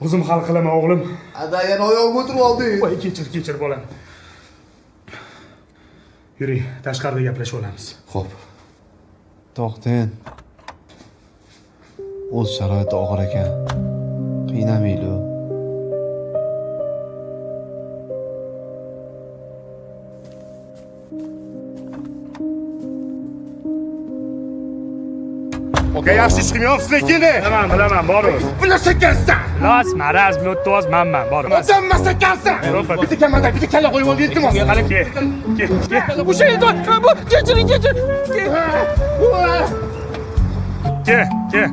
O'zim hal qilaman o'g'lim. Ada yana oyog'imga o'tirib olding. Voy, kechir bolam. Yuring, tashqarida gaplashib olamiz. Xo'p. To'xtang. O'z sharoiti og'ir ekan. Qiynamayli. Oka yaxshi ish qilmayapsiz lekin. Bilaman, borur. Bilasa ekansan. Los, maraz, minutdoz manman, borur. Odammas ekansan. Bitta kamada bitta kalla qo'yib oldi, iltimos. Qarab kel. O'sha yerda bu kechiring. Kel.